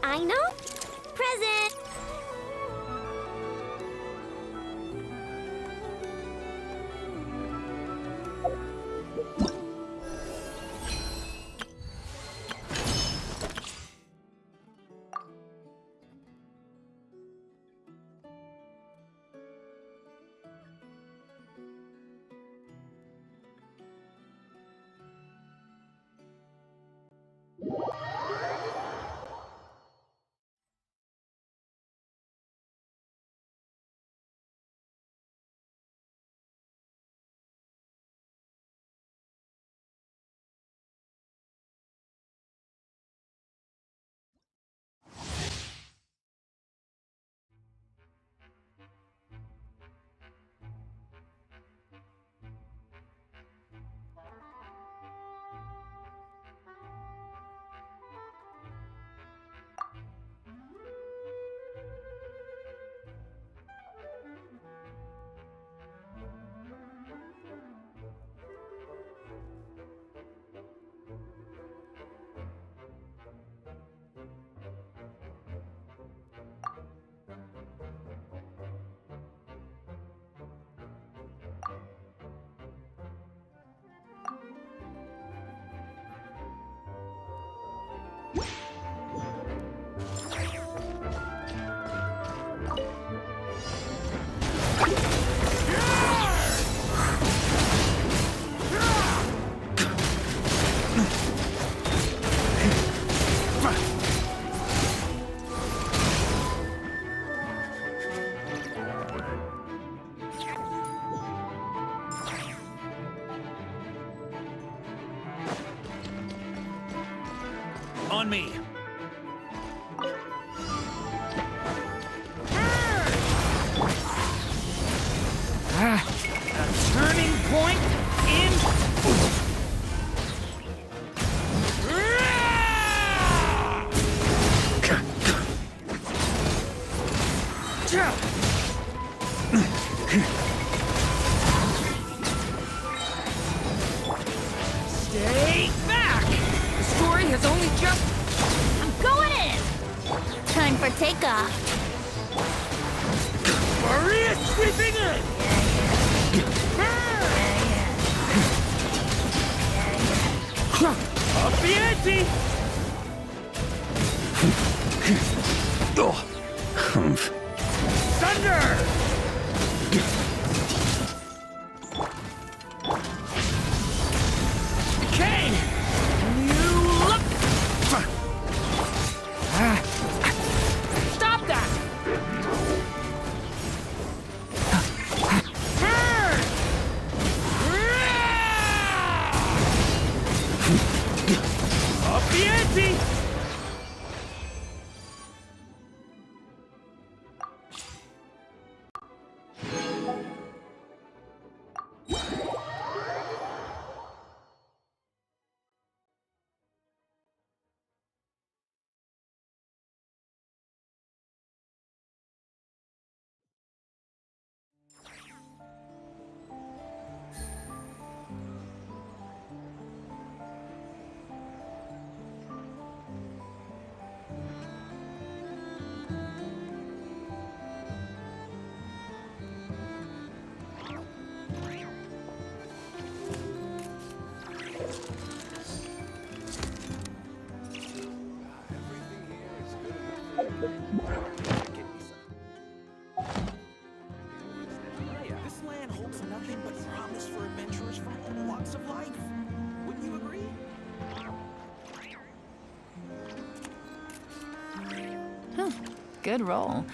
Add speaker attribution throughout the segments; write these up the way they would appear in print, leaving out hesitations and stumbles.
Speaker 1: I know. Present!
Speaker 2: On me. A turning point in. Stay back! The story has only just...
Speaker 1: I'm going in! Time for takeoff.
Speaker 2: Maria sweeping in! Up the ante! Thunder! Kane! You look... Stop that! Burn! Up the ante!
Speaker 3: This land holds nothing but promise for adventurers from all walks of life. Wouldn't you agree?
Speaker 4: Good roll.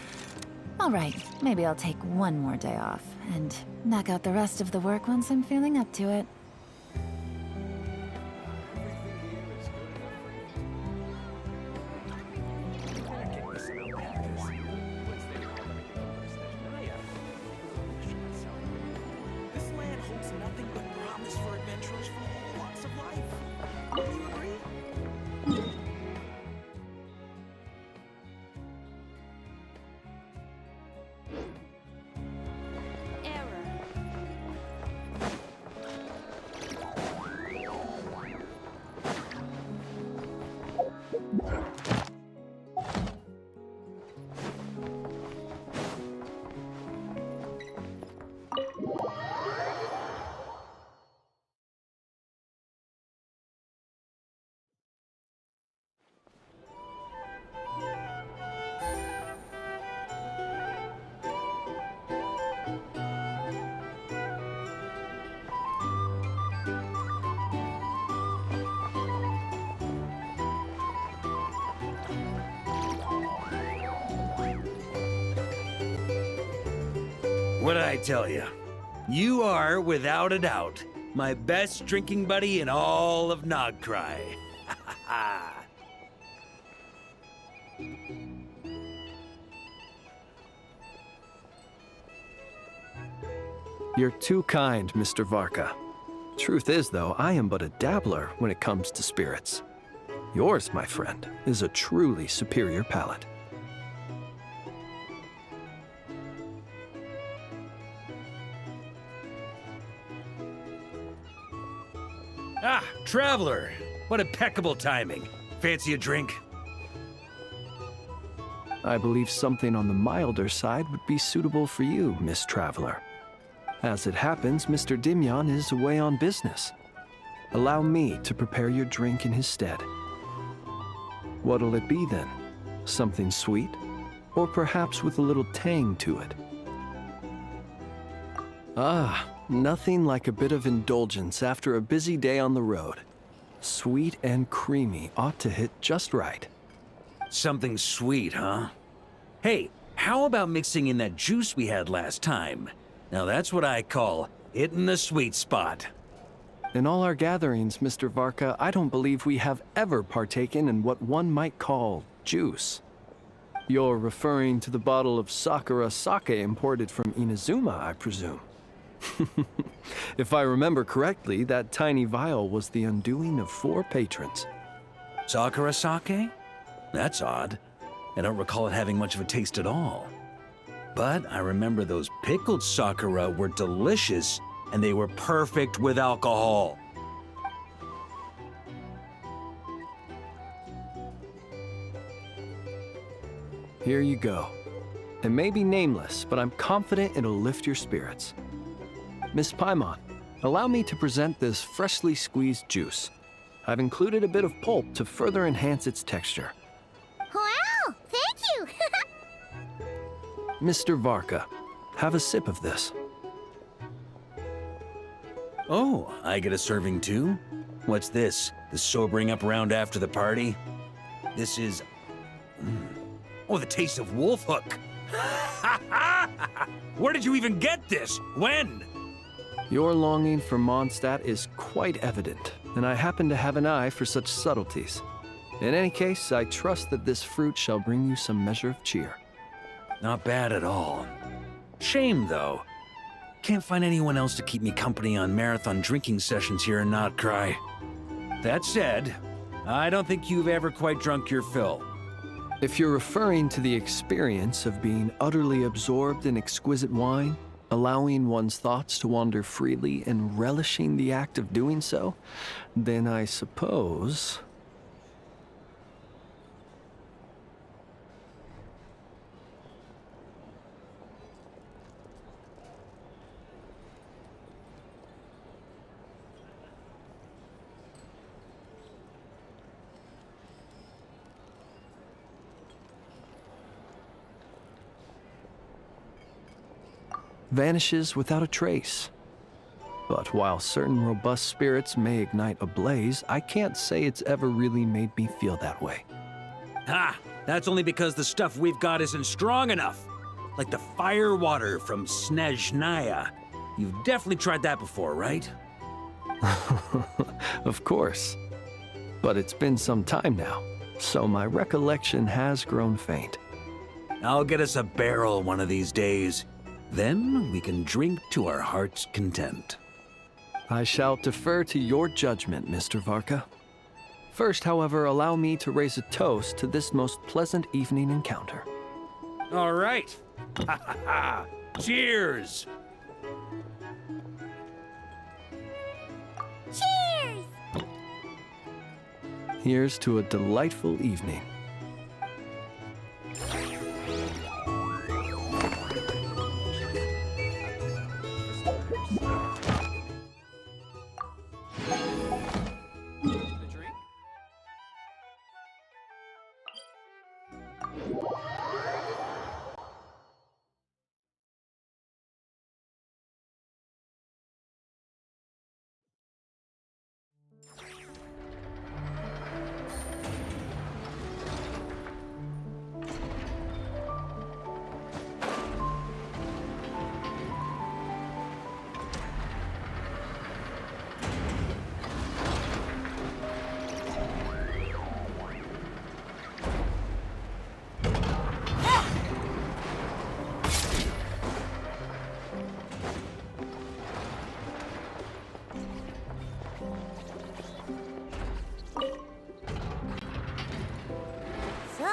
Speaker 4: All right, maybe I'll take one more day off and knock out the rest of the work once I'm feeling up to it.
Speaker 3: This land holds nothing but promise for adventurers from all walks of life. Wouldn't you agree?
Speaker 1: Error.
Speaker 5: What'd I tell you? You are, without a doubt, my best drinking buddy in all of Nogcry.
Speaker 6: You're too kind, Mr. Varka. Truth is, though, I am but a dabbler when it comes to spirits. Yours, my friend, is a truly superior palate.
Speaker 5: Ah, Traveler! What impeccable timing. Fancy a drink?
Speaker 6: I believe something on the milder side would be suitable for you, Miss Traveler. As it happens, Mr. Dimyon is away on business. Allow me to prepare your drink in his stead. What'll it be then? Something sweet? Or perhaps with a little tang to it? Ah, nothing like a bit of indulgence after a busy day on the road. Sweet and creamy ought to hit just right.
Speaker 5: Something sweet, huh? Hey, how about mixing in that juice we had last time? Now that's what I call hitting the sweet spot.
Speaker 6: In all our gatherings, Mr. Varka, I don't believe we have ever partaken in what one might call juice. You're referring to the bottle of Sakura sake imported from Inazuma, I presume. If I remember correctly, that tiny vial was the undoing of 4 patrons.
Speaker 5: Sakura sake? That's odd. I don't recall it having much of a taste at all. But I remember those pickled Sakura were delicious, and they were perfect with alcohol.
Speaker 6: Here you go. It may be nameless, but I'm confident it'll lift your spirits. Miss Paimon, allow me to present this freshly squeezed juice. I've included a bit of pulp to further enhance its texture.
Speaker 1: Wow, thank you!
Speaker 6: Mr. Varka, have a sip of this.
Speaker 5: Oh, I get a serving too? What's this? The sobering up round after the party? This is... Oh, the taste of wolf hook! Where did you even get this? When?
Speaker 6: Your longing for Mondstadt is quite evident, and I happen to have an eye for such subtleties. In any case, I trust that this fruit shall bring you some measure of cheer.
Speaker 5: Not bad at all. Shame, though. Can't find anyone else to keep me company on marathon drinking sessions here in Notcry. That said, I don't think you've ever quite drunk your fill.
Speaker 6: If you're referring to the experience of being utterly absorbed in exquisite wine, allowing one's thoughts to wander freely and relishing the act of doing so, then I suppose... vanishes without a trace. But while certain robust spirits may ignite a blaze, I can't say it's ever really made me feel that way.
Speaker 5: Ha! That's only because the stuff we've got isn't strong enough. Like the fire water from Snezhnaya. You've definitely tried that before, right?
Speaker 6: Of course. But it's been some time now, so my recollection has grown faint.
Speaker 5: I'll get us a barrel one of these days. Then we can drink to our heart's content.
Speaker 6: I shall defer to your judgment, Mr. Varka. First, however, allow me to raise a toast to this most pleasant evening encounter.
Speaker 5: All right. Ha ha ha! Cheers!
Speaker 1: Cheers!
Speaker 6: Here's to a delightful evening.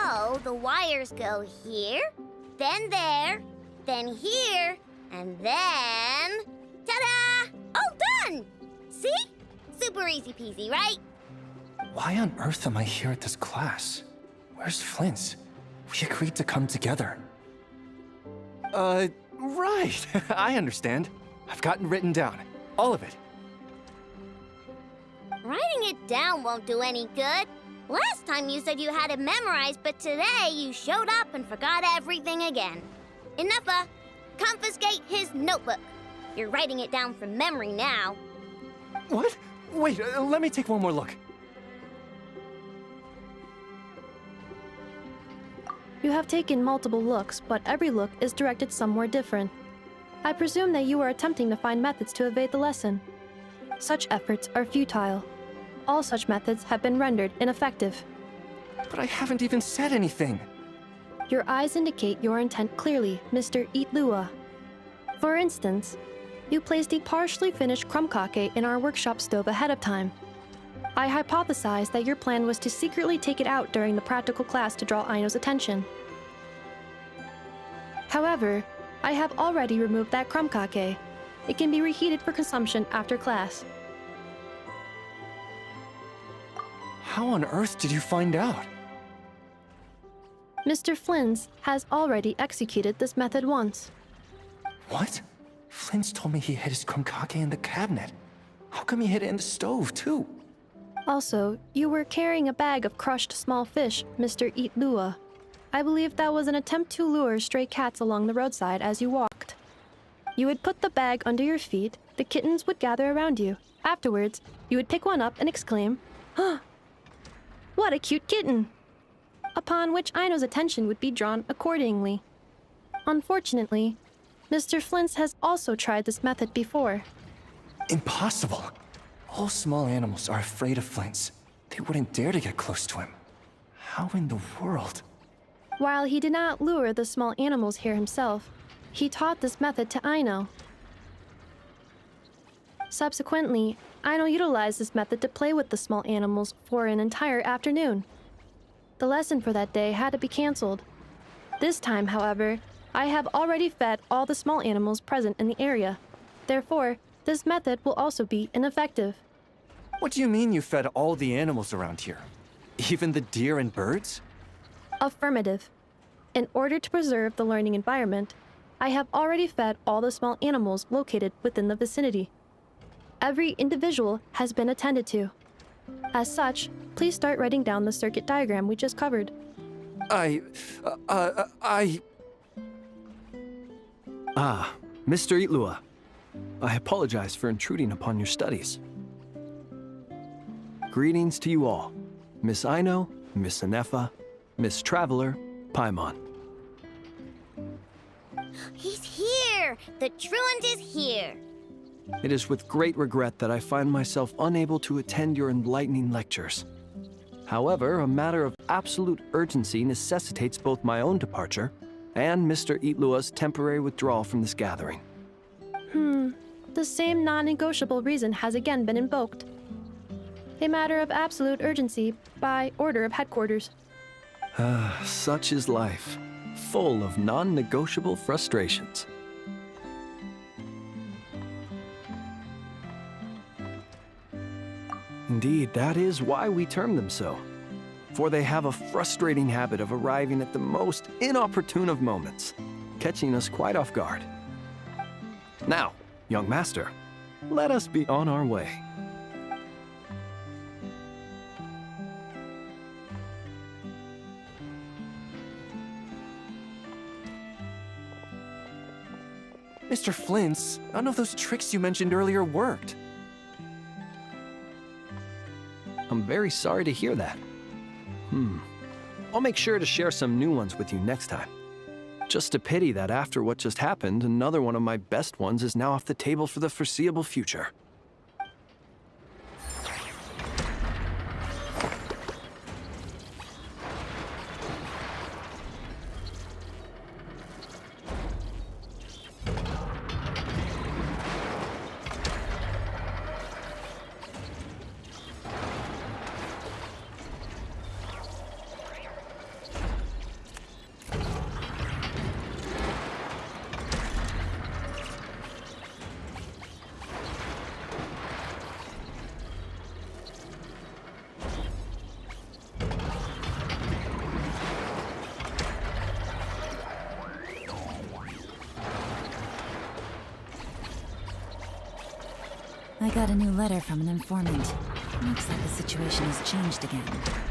Speaker 7: So the wires go here, then there, then here, and then... Ta-da! All done! See? Super easy peasy, right?
Speaker 8: Why on earth am I here at this class? Where's Flint's? We agreed to come together. Right. I understand. I've gotten written down. All of it.
Speaker 7: Writing it down won't do any good. Last time you said you had it memorized, but today you showed up and forgot everything again. Enough. Confiscate his notebook. You're writing it down from memory now.
Speaker 8: What? Wait, let me take one more look.
Speaker 9: You have taken multiple looks, but every look is directed somewhere different. I presume that you are attempting to find methods to evade the lesson. Such efforts are futile. All such methods have been rendered ineffective.
Speaker 8: But I haven't even said anything.
Speaker 9: Your eyes indicate your intent clearly, Mr. Eatlua. For instance, you placed a partially finished crumb-cake in our workshop stove ahead of time. I hypothesized that your plan was to secretly take it out during the practical class to draw Aino's attention. However, I have already removed that crumb-cake. It can be reheated for consumption after class.
Speaker 8: How on earth did you find out?
Speaker 9: Mr. Flynn's has already executed this method once.
Speaker 8: What? Flint's told me he hid his crumb-cake in the cabinet. How come he hid it in the stove, too?
Speaker 9: Also, you were carrying a bag of crushed small fish, Mr. Eatlua. I believe that was an attempt to lure stray cats along the roadside as you walked. You would put the bag under your feet, the kittens would gather around you. Afterwards, you would pick one up and exclaim, "Huh! What a cute kitten!" Upon which Aino's attention would be drawn accordingly. Unfortunately, Mr. Flint's has also tried this method before.
Speaker 8: Impossible. All small animals are afraid of Flint's. They wouldn't dare to get close to him. How in the world?
Speaker 9: While he did not lure the small animals here himself, he taught this method to Aino. Subsequently, Aino utilized this method to play with the small animals for an entire afternoon. The lesson for that day had to be canceled. This time, however, I have already fed all the small animals present in the area. Therefore, this method will also be ineffective.
Speaker 8: What do you mean you fed all the animals around here? Even the deer and birds?
Speaker 9: Affirmative. In order to preserve the learning environment, I have already fed all the small animals located within the vicinity. Every individual has been attended to. As such, please start writing down the circuit diagram we just covered.
Speaker 6: Mr. Eatlua. I apologize for intruding upon your studies. Greetings to you all. Miss Aino, Miss Anefa, Miss Traveler, Paimon.
Speaker 7: He's here! The truant is here!
Speaker 6: It is with great regret that I find myself unable to attend your enlightening lectures. However, a matter of absolute urgency necessitates both my own departure and Mr. Eatlua's temporary withdrawal from this gathering.
Speaker 9: The same non-negotiable reason has again been invoked. A matter of absolute urgency by order of headquarters.
Speaker 6: Such is life, full of non-negotiable frustrations. Indeed, that is why we term them so. For they have a frustrating habit of arriving at the most inopportune of moments, catching us quite off guard. Now, young master, let us be on our way.
Speaker 8: Mr. Flint's, none of those tricks you mentioned earlier worked.
Speaker 6: I'm very sorry to hear that. I'll make sure to share some new ones with you next time. Just a pity that after what just happened, another one of my best ones is now off the table for the foreseeable future.
Speaker 4: I got a new letter from an informant. Looks like the situation has changed again.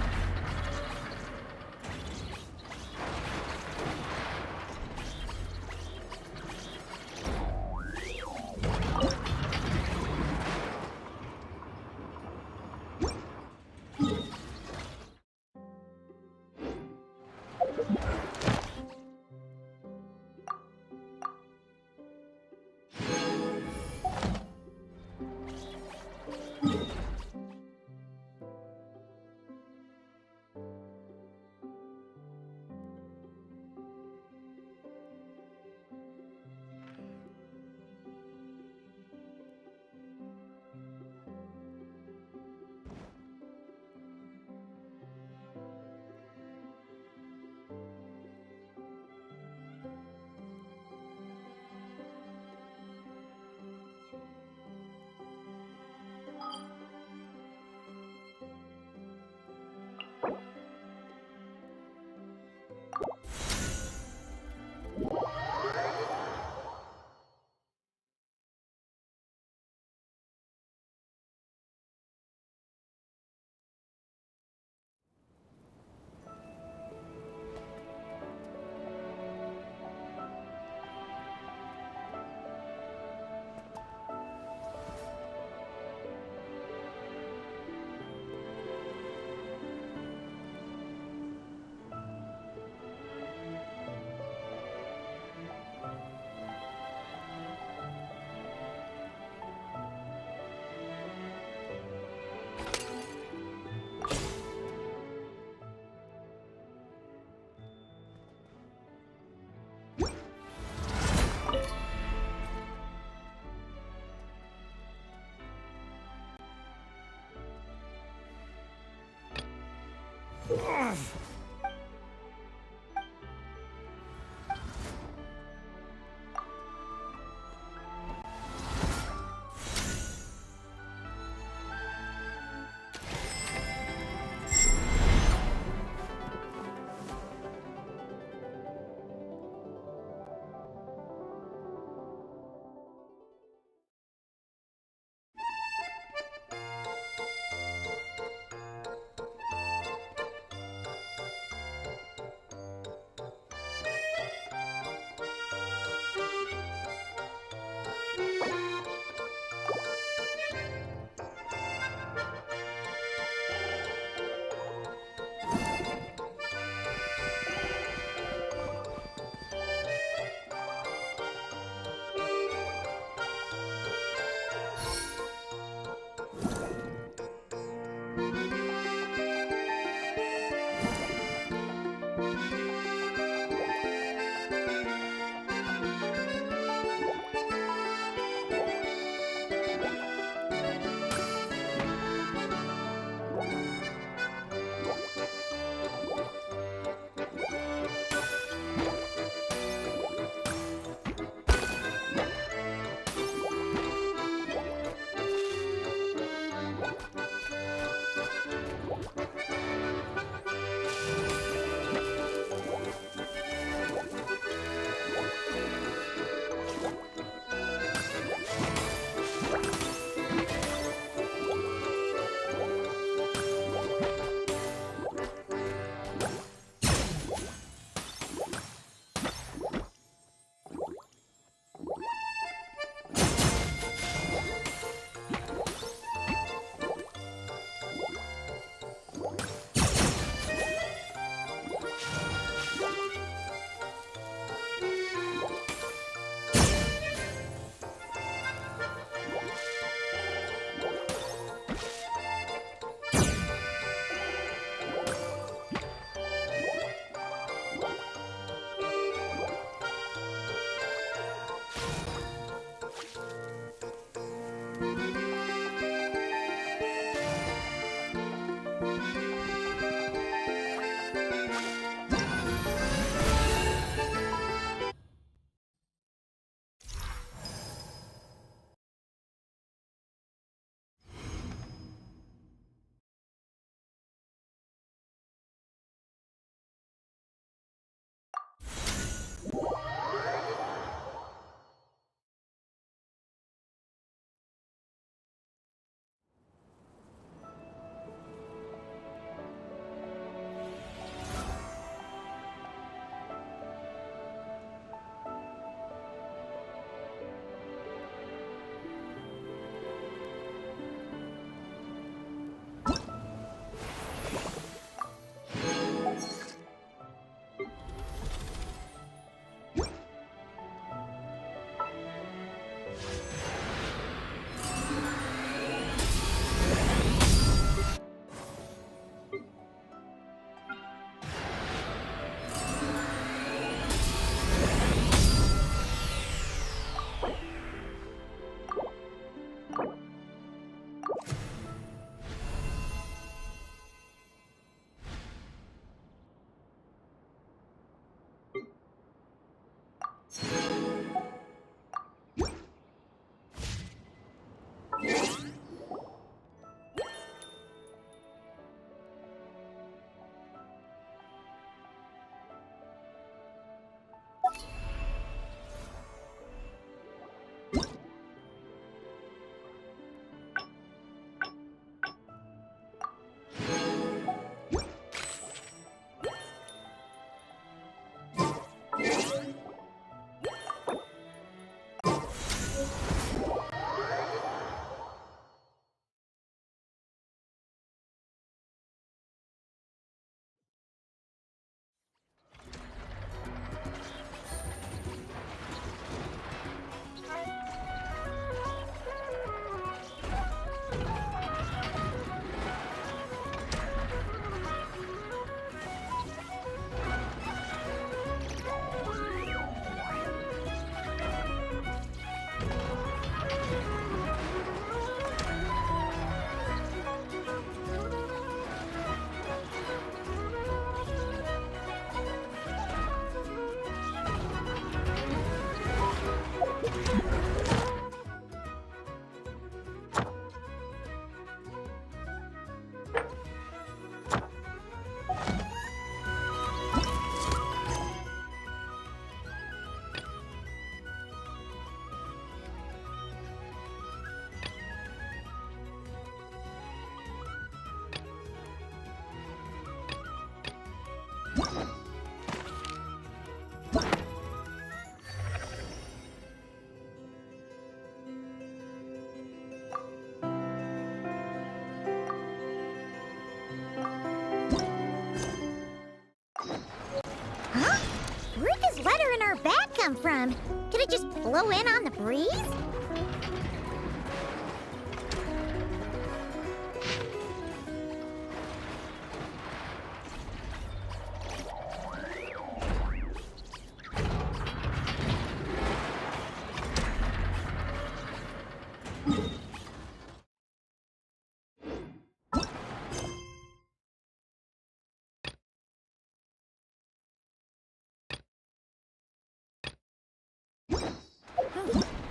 Speaker 7: her bag come from? Could it just blow in on the breeze?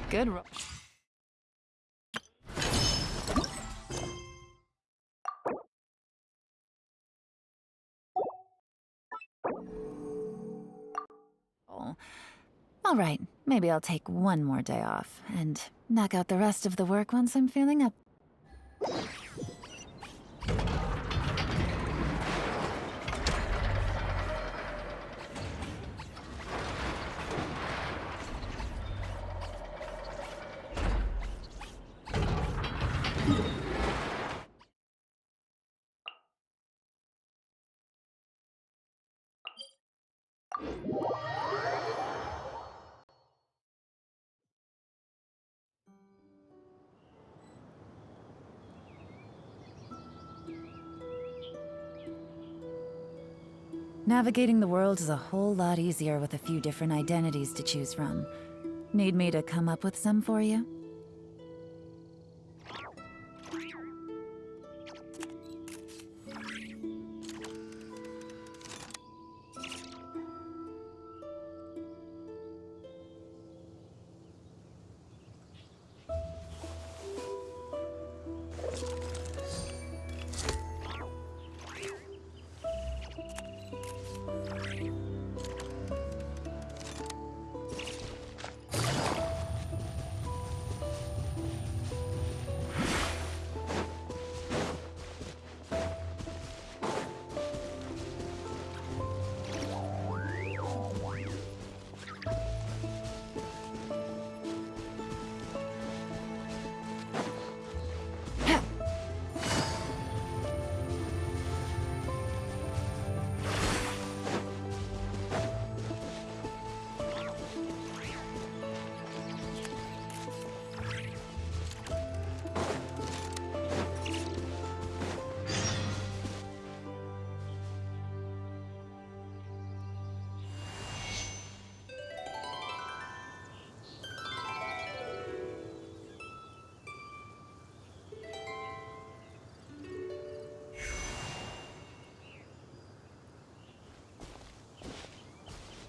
Speaker 4: Good roll. All right, maybe I'll take one more day off and knock out the rest of the work once I'm feeling up. Navigating the world is a whole lot easier with a few different identities to choose from. Need me to come up with some for you?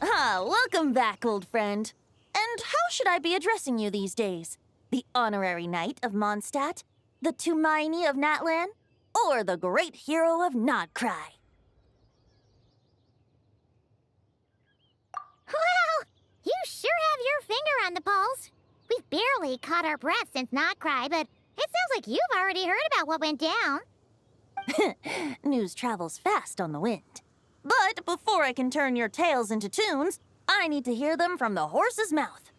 Speaker 1: Ah, welcome back, old friend. And how should I be addressing you these days? The honorary knight of Mondstadt? The Tumaini of Natlan? Or the great hero of Nodcry?
Speaker 7: Well, you sure have your finger on the pulse. We've barely caught our breath since Nodcry, but it sounds like you've already heard about what went down.
Speaker 1: News travels fast on the wind. But before I can turn your tales into tunes, I need to hear them from the horse's mouth.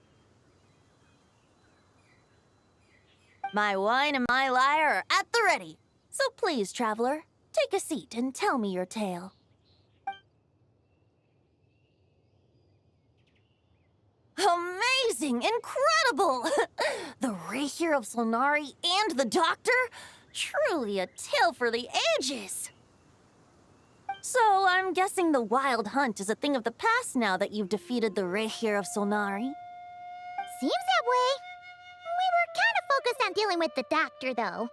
Speaker 1: My wine and my lyre are at the ready. So please, traveler, take a seat and tell me your tale. Amazing! Incredible! The Rahier of Solnari and the Doctor? Truly a tale for the ages! So, I'm guessing the Wild Hunt is a thing of the past now that you've defeated the Rahier of Solnari?
Speaker 7: Seems that way. We were kind of focused on dealing with the Doctor, though.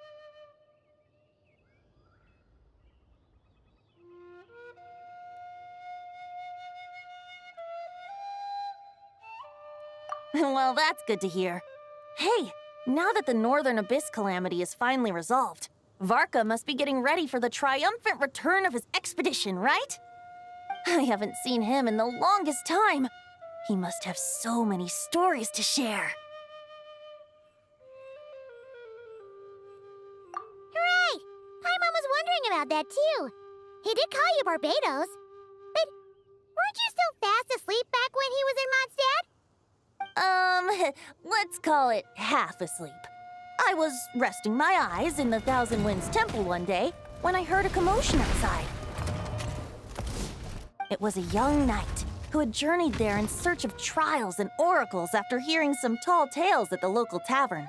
Speaker 1: Well, that's good to hear. Hey, now that the Northern Abyss calamity is finally resolved, Varka must be getting ready for the triumphant return of his expedition, right? I haven't seen him in the longest time. He must have so many stories to share.
Speaker 7: Hooray! Paimon was wondering about that, too. He did call you Barbados. But weren't you still fast asleep back when he was in Mondstadt?
Speaker 1: Let's call it half asleep. I was resting my eyes in the Thousand Winds Temple one day when I heard a commotion outside. It was a young knight who had journeyed there in search of trials and oracles after hearing some tall tales at the local tavern.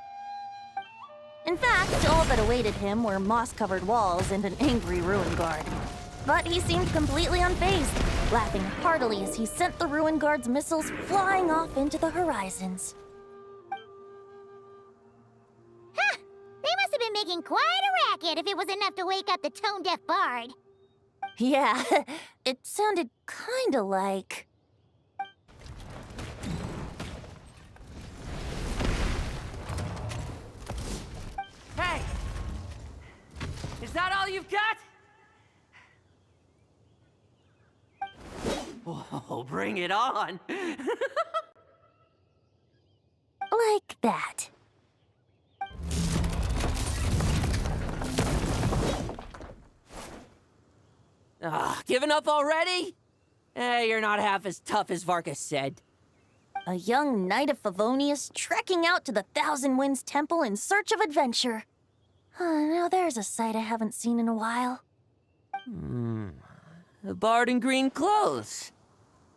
Speaker 1: In fact, all that awaited him were moss-covered walls and an angry ruin guard. But he seemed completely unfazed, laughing heartily as he sent the ruin guard's missiles flying off into the horizons.
Speaker 7: Huh! They must have been making quite a racket if it was enough to wake up the tone-deaf bard.
Speaker 1: Yeah, it sounded kinda like...
Speaker 2: Hey! Is that all you've got? Oh, bring it on!
Speaker 1: like that.
Speaker 2: Giving up already? You're not half as tough as Varka said.
Speaker 1: A young knight of Favonius trekking out to the Thousand Winds Temple in search of adventure. Now there's a sight I haven't seen in a while.
Speaker 2: A bard in green clothes.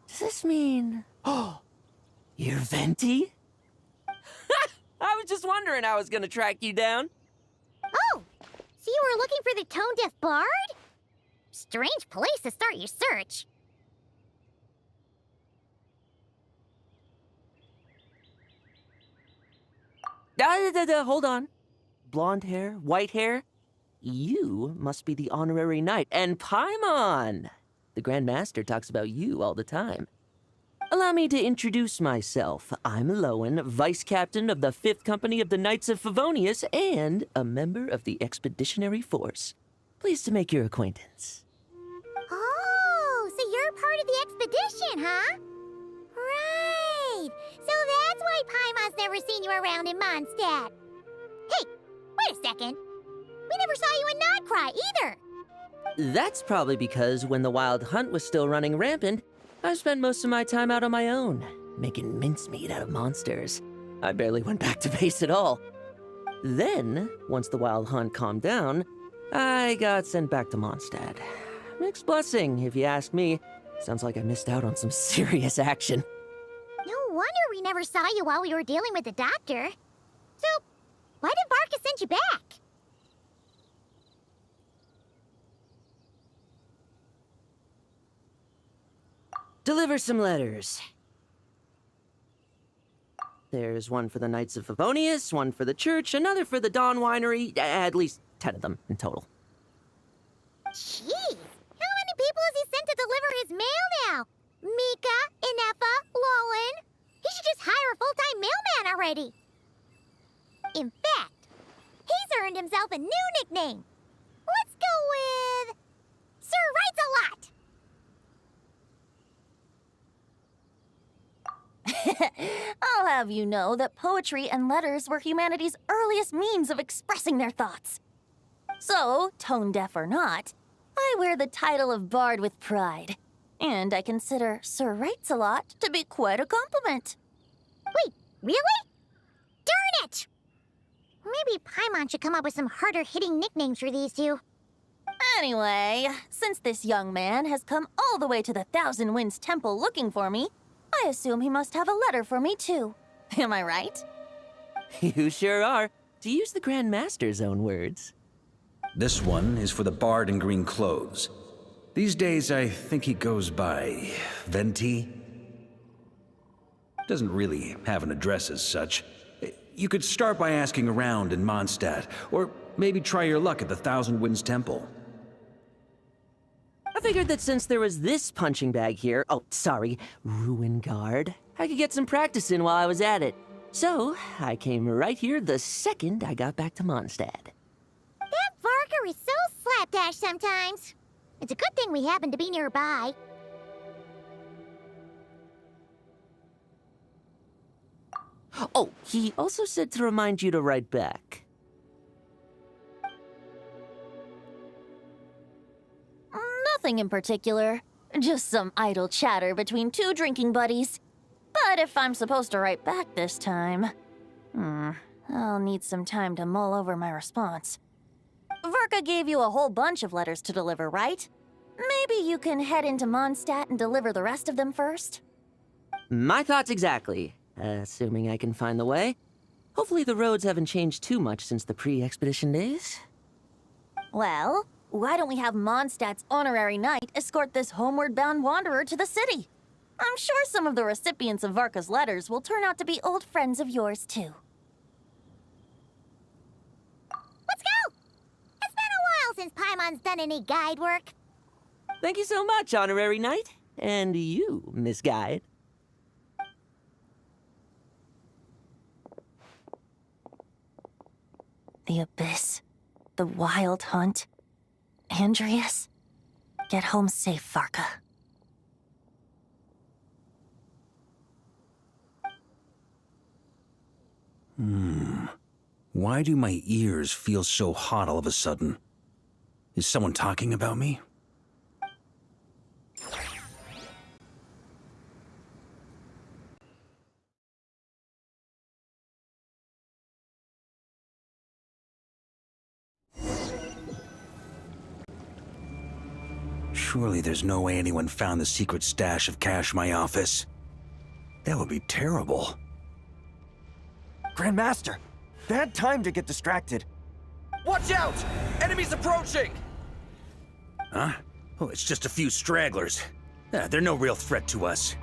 Speaker 2: Does this mean... Oh, you're Venti? I was just wondering I was gonna track you down.
Speaker 7: Oh! So you were looking for the tone-deaf bard? Strange place to start your search.
Speaker 2: Hold on. Blonde hair, white hair? You must be the honorary knight, and Paimon! The Grand Master talks about you all the time. Allow me to introduce myself. I'm Lowen, Vice Captain of the 5th Company of the Knights of Favonius, and a member of the Expeditionary Force. Pleased to make your acquaintance.
Speaker 7: Oh, so you're part of the expedition, huh? Right! So that's why Paimon's never seen you around in Mondstadt. Hey, wait a second. We never saw you in Nodcry either.
Speaker 2: That's probably because when the Wild Hunt was still running rampant, I spent most of my time out on my own, making mincemeat out of monsters. I barely went back to base at all. Then, once the Wild Hunt calmed down, I got sent back to Mondstadt. Mixed blessing, if you ask me. Sounds like I missed out on some serious action.
Speaker 7: No wonder we never saw you while we were dealing with the doctor. So, why did Varka send you back?
Speaker 2: Deliver some letters. There's one for the Knights of Favonius, one for the church, another for the Dawn Winery, at least 10 of them in total.
Speaker 7: Jeez, how many people has he sent to deliver his mail now? Mika, Inefa, Lowen. He should just hire a full-time mailman already. In fact, he's earned himself a new nickname. Let's go with... Sir Writes-A-Lot.
Speaker 1: I'll have you know that poetry and letters were humanity's earliest means of expressing their thoughts. So, tone-deaf or not, I wear the title of Bard with pride. And I consider Sir Writes-A-Lot to be quite a compliment.
Speaker 7: Wait, really? Darn it! Maybe Paimon should come up with some harder-hitting nicknames for these two.
Speaker 1: Anyway, since this young man has come all the way to the Thousand Winds Temple looking for me, I assume he must have a letter for me too. Am I right?
Speaker 2: You sure are, to use the Grand Master's own words.
Speaker 5: This one is for the bard in green clothes. These days, I think he goes by Venti. Doesn't really have an address as such. You could start by asking around in Mondstadt, or maybe try your luck at the Thousand Winds Temple.
Speaker 2: I figured that since there was this punching bag here, ruin guard, I could get some practice in while I was at it. So, I came right here the second I got back to Mondstadt.
Speaker 7: That Varka is so slapdash sometimes. It's a good thing we happen to be nearby.
Speaker 2: Oh, he also said to remind you to write back.
Speaker 1: Nothing in particular. Just some idle chatter between two drinking buddies. But if I'm supposed to write back this time... I'll need some time to mull over my response. Varka gave you a whole bunch of letters to deliver, right? Maybe you can head into Mondstadt and deliver the rest of them first?
Speaker 2: My thoughts exactly. Assuming I can find the way. Hopefully the roads haven't changed too much since the pre-expedition days.
Speaker 1: Well, why don't we have Mondstadt's honorary knight escort this homeward-bound wanderer to the city? I'm sure some of the recipients of Varka's letters will turn out to be old friends of yours, too.
Speaker 7: Let's go! It's been a while since Paimon's done any guide work.
Speaker 2: Thank you so much, honorary knight. And you, Miss Guide.
Speaker 1: The Abyss. The Wild Hunt. Andreas. Get home safe, Varka.
Speaker 5: Why do my ears feel so hot all of a sudden? Is someone talking about me? Surely there's no way anyone found the secret stash of cash in my office. That would be terrible.
Speaker 8: Grandmaster! Bad time to get distracted.
Speaker 3: Watch out! Enemies approaching!
Speaker 5: Huh? Oh, it's just a few stragglers. They're no real threat to us.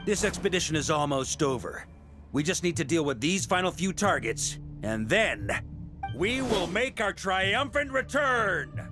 Speaker 5: This expedition is almost over. We just need to deal with these final few targets, and then we will make our triumphant return!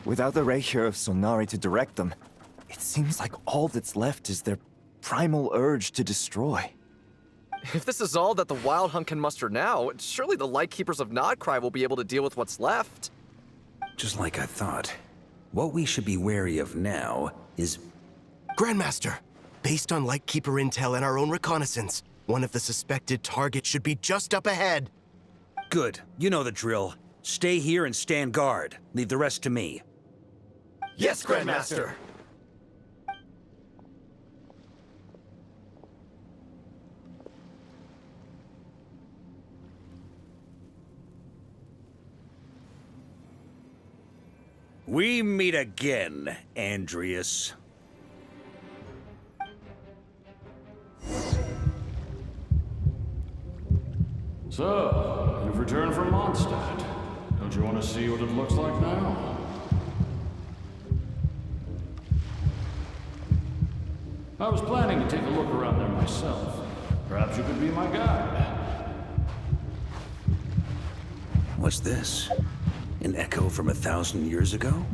Speaker 8: Without the ray here of Sonari to direct them, it seems like all that's left is their primal urge to destroy.
Speaker 10: If this is all that the Wild Hunt can muster now, surely the Lightkeepers of Nodcry will be able to deal with what's left.
Speaker 5: Just like I thought. What we should be wary of now is...
Speaker 11: Grandmaster, based on Lightkeeper intel and our own reconnaissance, one of the suspected targets should be just up ahead.
Speaker 5: Good. You know the drill. Stay here and stand guard. Leave the rest to me.
Speaker 11: Yes, Grandmaster!
Speaker 5: We meet again, Andreas.
Speaker 12: So, you've returned from Mondstadt. Don't you want to see what it looks like now? I was planning to take a look around there myself. Perhaps you could be my guide.
Speaker 5: What's this? An echo from 1,000 years ago?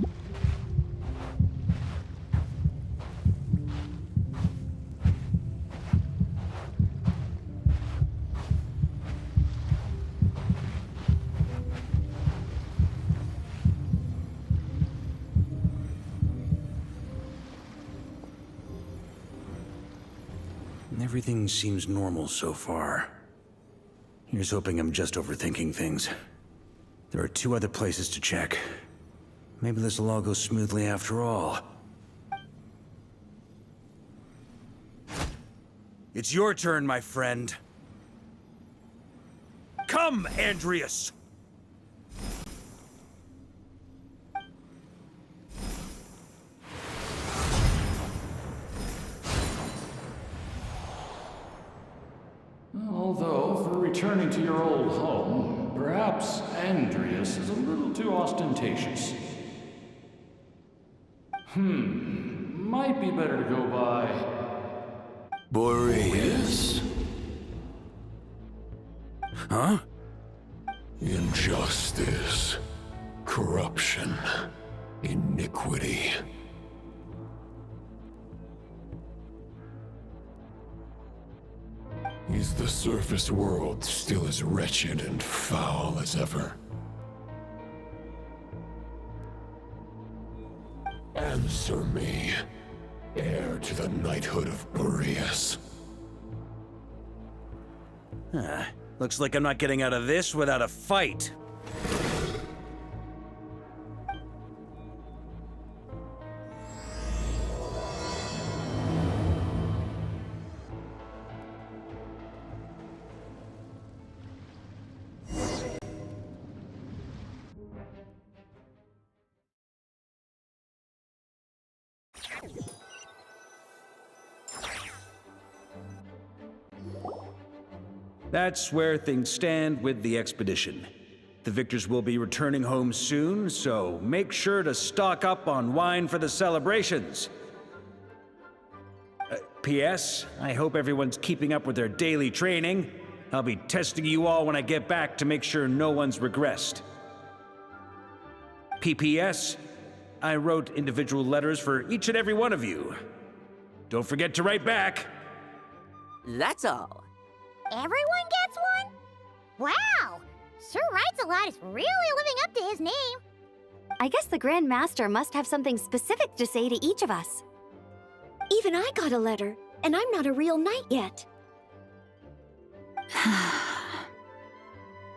Speaker 5: Everything seems normal so far. Here's hoping I'm just overthinking things. There are 2 other places to check. Maybe this will all go smoothly after all. It's your turn, my friend. Come, Andreas!
Speaker 12: Although, for returning to your old home, perhaps Andreas is a little too ostentatious. Might be better to go by
Speaker 13: Boreas.
Speaker 5: Huh?
Speaker 13: Injustice. Corruption. Iniquity. Is the surface world still as wretched and foul as ever? Answer me, heir to the knighthood of Boreas.
Speaker 5: Looks like I'm not getting out of this without a fight. That's where things stand with the expedition. The victors will be returning home soon, so make sure to stock up on wine for the celebrations. P.S. I hope everyone's keeping up with their daily training. I'll be testing you all when I get back to make sure no one's regressed. P.P.S. I wrote individual letters for each and every one of you. Don't forget to write back.
Speaker 2: That's all.
Speaker 7: Everyone gets one? Wow! Sir Writes-A-Lot is really living up to his name.
Speaker 14: I guess the Grand Master must have something specific to say to each of us. Even I got a letter, and I'm not a real knight yet.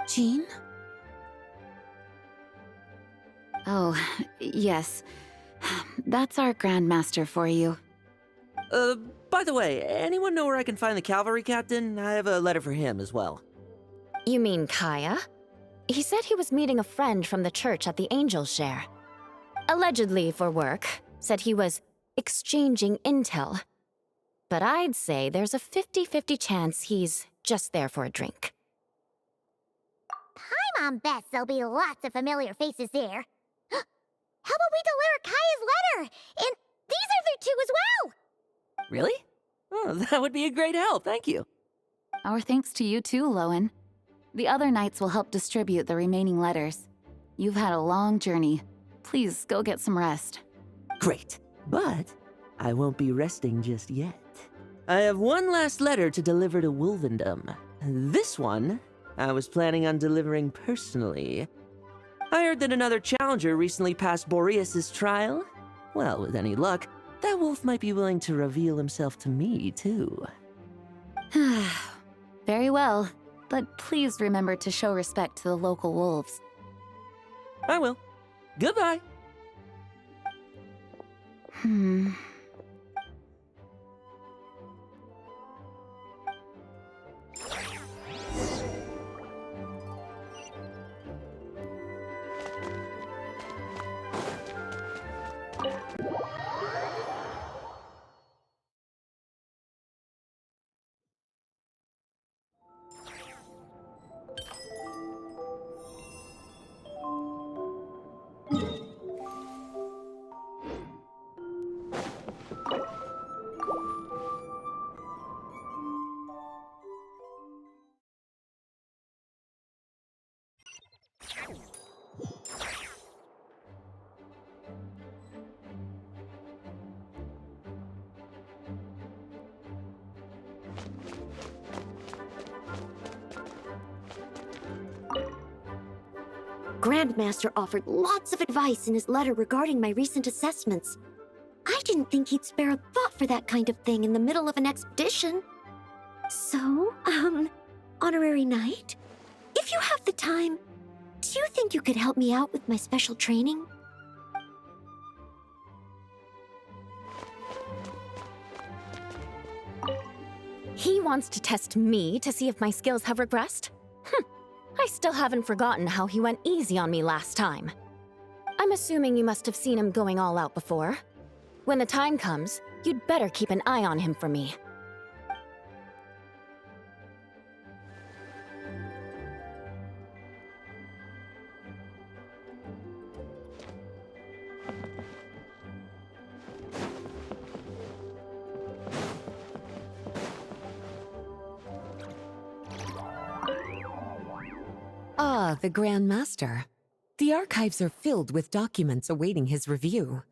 Speaker 4: Jean?
Speaker 14: Oh, yes. That's our Grand Master for you.
Speaker 2: By the way, anyone know where I can find the cavalry captain? I have a letter for him as well.
Speaker 14: You mean Kaya? He said he was meeting a friend from the church at the Angel Share. Allegedly for work. Said he was exchanging intel. But I'd say there's a 50-50 chance he's just there for a drink.
Speaker 7: Paimon bets there'll be lots of familiar faces there. How about we deliver Kaya's letter? And these other two as well!
Speaker 2: Really? Oh, that would be a great help, thank you.
Speaker 4: Our thanks to you too, Lowen. The other knights will help distribute the remaining letters. You've had a long journey. Please go get some rest.
Speaker 2: Great, but I won't be resting just yet. I have one last letter to deliver to Wolvendom. This one, I was planning on delivering personally. I heard that another challenger recently passed Boreas' trial. Well, with any luck, that wolf might be willing to reveal himself to me, too.
Speaker 4: Very well, but please remember to show respect to the local wolves.
Speaker 2: I will. Goodbye.
Speaker 14: Grandmaster offered lots of advice in his letter regarding my recent assessments. I didn't think he'd spare a thought for that kind of thing in the middle of an expedition. So, Honorary Knight, if you have the time, do you think you could help me out with my special training? He wants to test me to see if my skills have regressed? I still haven't forgotten how he went easy on me last time. I'm assuming you must have seen him going all out before. When the time comes, you'd better keep an eye on him for me.
Speaker 15: Ah, the Grand Master. The archives are filled with documents awaiting his review.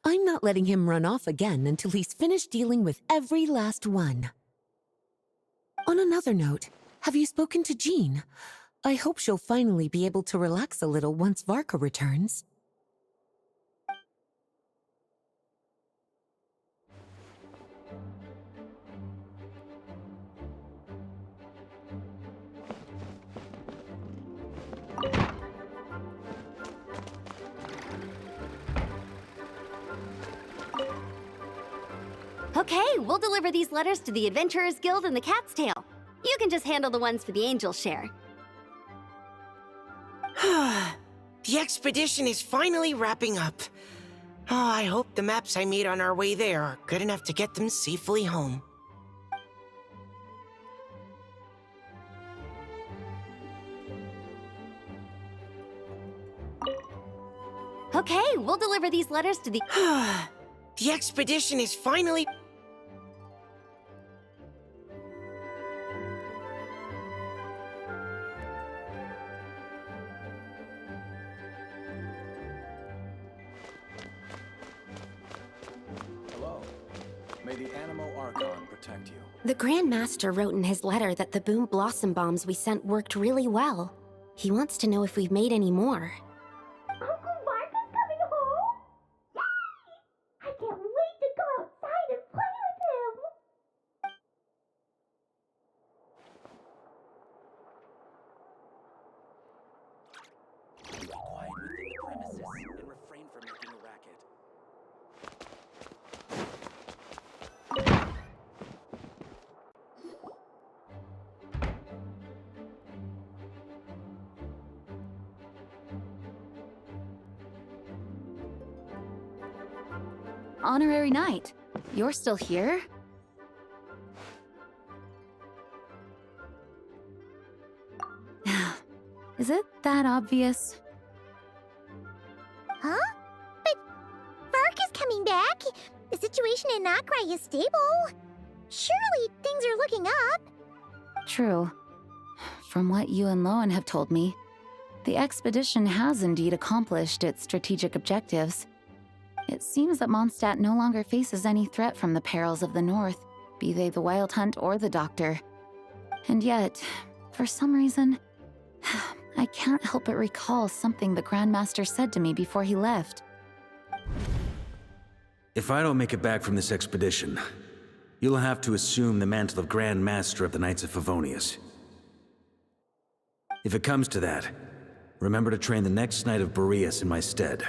Speaker 15: I'm not letting him run off again until he's finished dealing with every last one. On another note, have you spoken to Jean? I hope she'll finally be able to relax a little once Varka returns.
Speaker 16: Okay, we'll deliver these letters to the Adventurers Guild and the Cat's Tail. You can just handle the ones for the Angels share.
Speaker 17: The expedition is finally wrapping up. Oh, I hope the maps I made on our way there are good enough to get them safely home.
Speaker 16: Okay, we'll deliver these letters to the...
Speaker 17: The expedition is finally...
Speaker 3: Hello. May the Animo Archon protect you.
Speaker 14: The Grand Master wrote in his letter that the Boom Blossom bombs we sent worked really well. He wants to know if we've made any more.
Speaker 7: Uncle Varka's coming home? Yay! I can't wait to go outside and play with him!
Speaker 3: Be quiet within the premises and refrain from making a racket.
Speaker 4: Honorary Knight, you're still here? Is it that obvious?
Speaker 7: Huh? But Vark is coming back. The situation in Nakrai is stable. Surely things are looking up.
Speaker 4: True. From what you and Lowen have told me, the expedition has indeed accomplished its strategic objectives. It seems that Mondstadt no longer faces any threat from the perils of the North, be they the Wild Hunt or the Doctor. And yet, for some reason, I can't help but recall something the Grandmaster said to me before he left.
Speaker 5: If I don't make it back from this expedition, you'll have to assume the mantle of Grand Master of the Knights of Favonius. If it comes to that, remember to train the next Knight of Boreas in my stead.